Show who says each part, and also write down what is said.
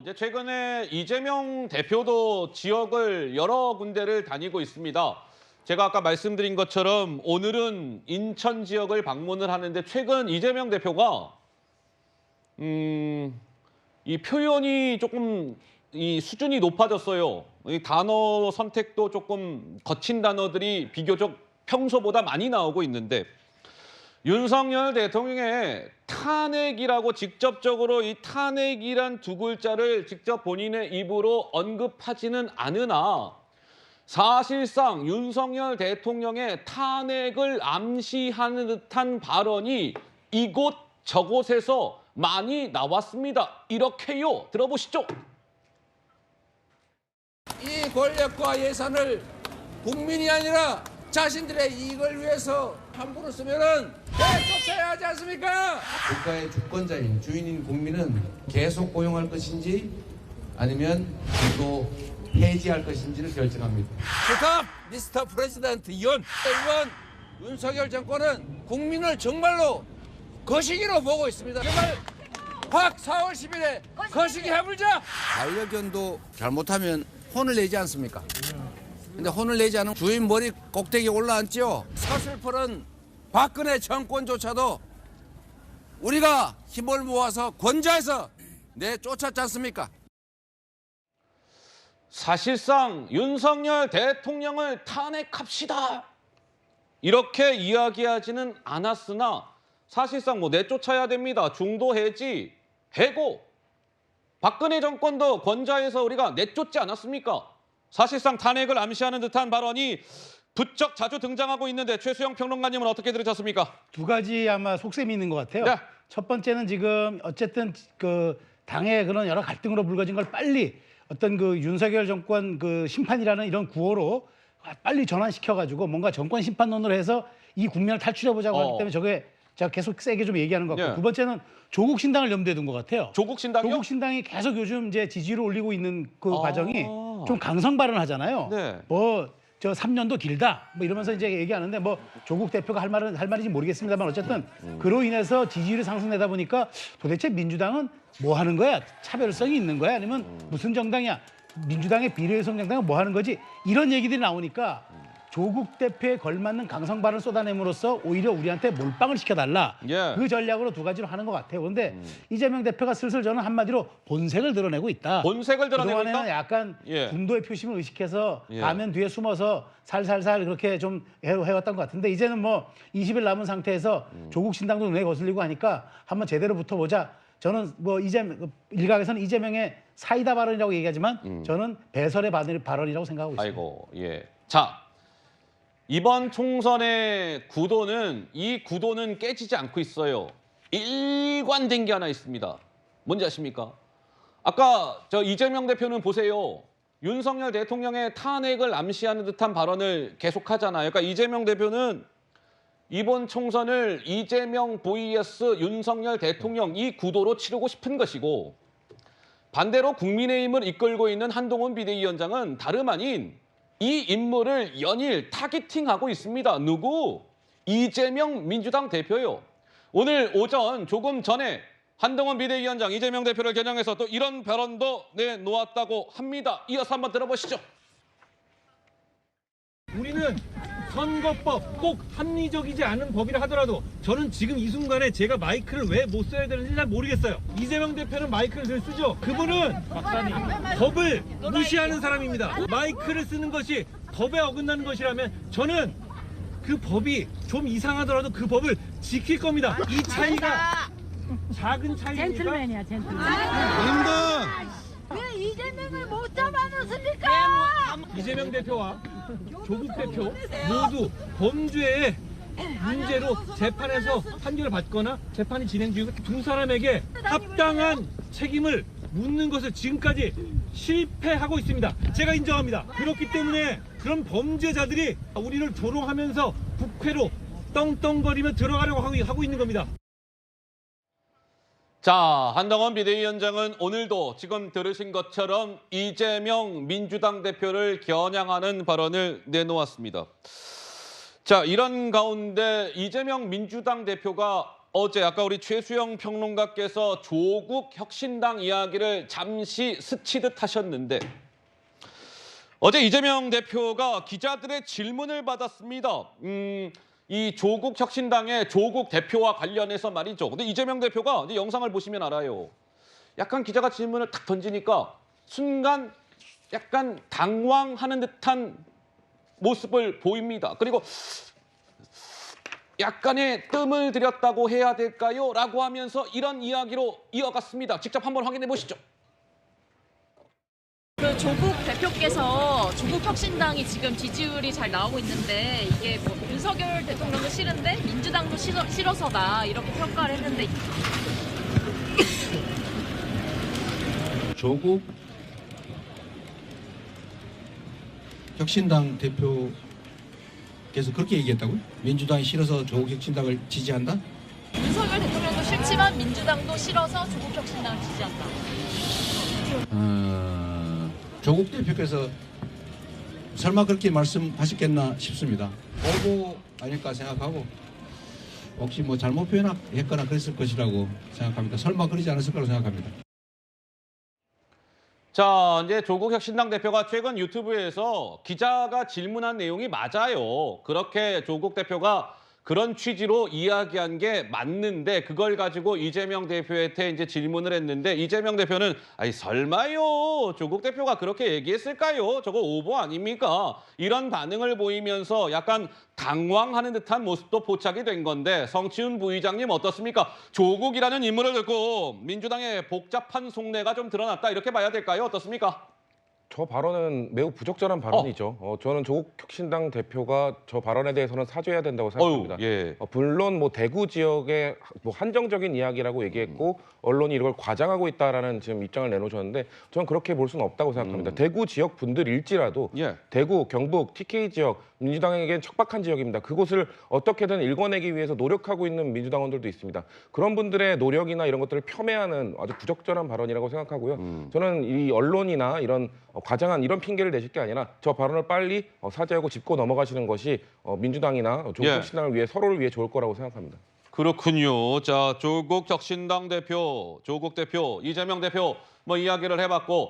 Speaker 1: 이제 최근에 이재명 대표도 지역을 여러 군데를 다니고 있습니다. 제가 아까 말씀드린 것처럼 오늘은 인천 지역을 방문을 하는데 최근 이재명 대표가 이 표현이 조금 이 수준이 높아졌어요. 이 단어 선택도 조금 거친 단어들이 비교적 평소보다 많이 나오고 있는데 윤석열 대통령의 탄핵이라고 직접적으로 이 탄핵이란 두 글자를 직접 본인의 입으로 언급하지는 않으나 사실상 윤석열 대통령의 탄핵을 암시하는 듯한 발언이 이곳 저곳에서 많이 나왔습니다. 이렇게요. 들어보시죠.
Speaker 2: 이 권력과 예산을 국민이 아니라 자신들의 이익을 위해서 함부로 쓰면은 내쫓아야 하지 않습니까?
Speaker 3: 국가의 주권자인 주인인 국민은 계속 고용할 것인지 아니면 또 폐지할 것인지를 결정합니다.
Speaker 2: 스탑 미스터 프레지던트 이원 윤석열 정권은 국민을 정말로 거시기로 보고 있습니다. 정말 확 4월 10일에 거시기 해불자. 반려견도 잘못하면 혼을 내지 않습니까? 근데 혼을 내지 않으면 주인 머리 꼭대기에 올라앉죠. 서슬퍼런 박근혜 정권조차도 우리가 힘을 모아서 권좌해서 내쫓았지 않습니까?
Speaker 1: 사실상 윤석열 대통령을 탄핵합시다. 이렇게 이야기하지는 않았으나 사실상 뭐 내쫓아야 됩니다. 중도 해지, 해고. 박근혜 정권도 권좌해서 우리가 내쫓지 않았습니까? 사실상 탄핵을 암시하는 듯한 발언이 부쩍 자주 등장하고 있는데 최수영 평론가님은 어떻게 들으셨습니까?
Speaker 4: 두 가지 아마 속셈이 있는 것 같아요.
Speaker 1: 네.
Speaker 4: 첫 번째는 지금 어쨌든 그 당의 그런 여러 갈등으로 불거진 걸 빨리 어떤 그 윤석열 정권 그 심판이라는 이런 구호로 빨리 전환시켜가지고 뭔가 정권 심판론으로 해서 이 국면을 탈출해보자고 하기 때문에 저게 제가 계속 세게 좀 얘기하는 것 같고,
Speaker 1: 예.
Speaker 4: 두 번째는 조국 신당을 염두에 둔 것 같아요.
Speaker 1: 조국 신당이요?
Speaker 4: 조국 신당이 계속 요즘 이제 지지율을 올리고 있는 그 과정이 좀 강성 발언하잖아요.
Speaker 1: 네.
Speaker 4: 뭐 저 3년도 길다 뭐 이러면서 이제 얘기하는데 뭐 조국 대표가 할 말인지 모르겠습니다만 어쨌든 그로 인해서 지지율이 상승되다 보니까 도대체 민주당은 뭐 하는 거야? 차별성이 있는 거야? 아니면 무슨 정당이야? 민주당의 비례성 정당은 뭐 하는 거지? 이런 얘기들이 나오니까 조국 대표에 걸맞는 강성 발언을 쏟아냄으로써 오히려 우리한테 몰빵을 시켜달라.
Speaker 1: 예.
Speaker 4: 그 전략으로 두 가지로 하는 것 같아요. 그런데 이재명 대표가 슬슬 저는 한마디로 본색을 드러내고 있다.
Speaker 1: 본색을 드러내고
Speaker 4: 그동안에는
Speaker 1: 있다?
Speaker 4: 약간
Speaker 1: 예.
Speaker 4: 중도의 표심을 의식해서
Speaker 1: 예.
Speaker 4: 가면 뒤에 숨어서 살살살 그렇게 좀 해왔던 것 같은데 이제는 뭐 20일 남은 상태에서 조국 신당도 눈에 거슬리고 하니까 한번 제대로 붙어보자. 저는 뭐 일각에서는 이재명의 사이다 발언이라고 얘기하지만 저는 배설의 발언이라고 생각하고 있습니다.
Speaker 1: 아이고, 예. 자, 이번 총선의 구도는 이 구도는 깨지지 않고 있어요. 일관된 게 하나 있습니다. 뭔지 아십니까? 아까 저 이재명 대표는 보세요. 윤석열 대통령의 탄핵을 암시하는 듯한 발언을 계속하잖아요. 그러니까 이재명 대표는 이번 총선을 이재명 vs 윤석열 대통령 이 구도로 치르고 싶은 것이고 반대로 국민의힘을 이끌고 있는 한동훈 비대위원장은 다름 아닌 이 인물을 연일 타겟팅하고 있습니다. 누구? 이재명 민주당 대표요. 오늘 오전 조금 전에 한동훈 비대위원장 이재명 대표를 겨냥해서 또 이런 발언도 내놓았다고 합니다. 이어서 한번 들어보시죠.
Speaker 5: 우리는 선거법 꼭 합리적이지 않은 법이라 하더라도 저는 지금 이 순간에 제가 마이크를 왜 못 써야 되는지 잘 모르겠어요. 이재명 대표는 마이크를 늘 쓰죠. 그분은 법을 무시하는 사람입니다. 마이크를 쓰는 것이 법에 어긋나는 것이라면 저는 그 법이 좀 이상하더라도 그 법을 지킬 겁니다. 이 차이가 작은 차이입니까?
Speaker 6: 젠틀맨이야, 젠틀맨. 왜 이재명을 못 잡아놓습니까?
Speaker 5: 이재명 대표와 조국 대표 모두 범죄의 문제로 재판에서 판결을 받거나 재판이 진행 중이고 두 사람에게 합당한 책임을 묻는 것을 지금까지 실패하고 있습니다. 제가 인정합니다. 그렇기 때문에 그런 범죄자들이 우리를 조롱하면서 국회로 떵떵거리며 들어가려고 하고 있는 겁니다.
Speaker 1: 자, 한동훈 비대위원장은 오늘도 지금 들으신 것처럼 이재명 민주당 대표를 겨냥하는 발언을 내놓았습니다. 자, 이런 가운데 이재명 민주당 대표가 어제 아까 우리 최수영 평론가께서 조국 혁신당 이야기를 잠시 스치듯 하셨는데 어제 이재명 대표가 기자들의 질문을 받았습니다. 이 조국 혁신당의 조국 대표와 관련해서 말이죠. 근데 이재명 대표가 이제 영상을 보시면 알아요. 약간 기자가 질문을 탁 던지니까 순간 약간 당황하는 듯한 모습을 보입니다. 그리고 약간의 뜸을 들였다고 해야 될까요? 라고 하면서 이런 이야기로 이어갔습니다. 직접 한번 확인해 보시죠.
Speaker 7: 그 조국 대표께서 조국 혁신당이 지금 지지율이 잘 나오고 있는데 이게 뭐 윤석열 대통령도 싫은데 민주당도 싫어서다 이렇게 평가를 했는데
Speaker 3: 조국 혁신당 대표께서 그렇게 얘기했다고요? 민주당이 싫어서 조국 혁신당을 지지한다?
Speaker 7: 윤석열 대통령도 싫지만 민주당도 싫어서 조국 혁신당을 지지한다.
Speaker 3: 조국 대표께서 설마 그렇게 말씀하셨겠나 싶습니다. 오보 아닐까 생각하고 혹시 뭐 잘못 표현했거나 그랬을 것이라고 생각합니다. 설마 그러지 않았을 거라고 생각합니다.
Speaker 1: 자, 이제 조국 혁신당 대표가 최근 유튜브에서 기자가 질문한 내용이 맞아요. 그렇게 조국 대표가 그런 취지로 이야기한 게 맞는데 그걸 가지고 이재명 대표한테 이제 질문을 했는데 이재명 대표는 아니 설마요. 조국 대표가 그렇게 얘기했을까요? 저거 오보 아닙니까? 이런 반응을 보이면서 약간 당황하는 듯한 모습도 포착이 된 건데 성치훈 부의장님 어떻습니까? 조국이라는 인물을 듣고 민주당의 복잡한 속내가 좀 드러났다 이렇게 봐야 될까요? 어떻습니까?
Speaker 8: 저 발언은 매우 부적절한 발언이죠. 저는 조국 혁신당 대표가 저 발언에 대해서는 사죄해야 된다고 생각합니다.
Speaker 1: 예.
Speaker 8: 물론 뭐 대구 지역의 뭐 한정적인 이야기라고 얘기했고 언론이 이걸 과장하고 있다라는 지금 입장을 내놓으셨는데 저는 그렇게 볼 수는 없다고 생각합니다. 대구 지역 분들일지라도
Speaker 1: 예.
Speaker 8: 대구, 경북, TK 지역 민주당에겐 척박한 지역입니다. 그곳을 어떻게든 일궈내기 위해서 노력하고 있는 민주당원들도 있습니다. 그런 분들의 노력이나 이런 것들을 폄훼하는 아주 부적절한 발언이라고 생각하고요. 저는 이 언론이나 이런 과장한 이런 핑계를 내실 게 아니라 저 발언을 빨리 사죄하고 짚고 넘어가시는 것이 민주당이나 조국
Speaker 1: 예.
Speaker 8: 혁신당을 위해 서로를 위해 좋을 거라고 생각합니다.
Speaker 1: 그렇군요. 자, 조국 혁신당 대표, 조국 대표, 이재명 대표 뭐 이야기를 해봤고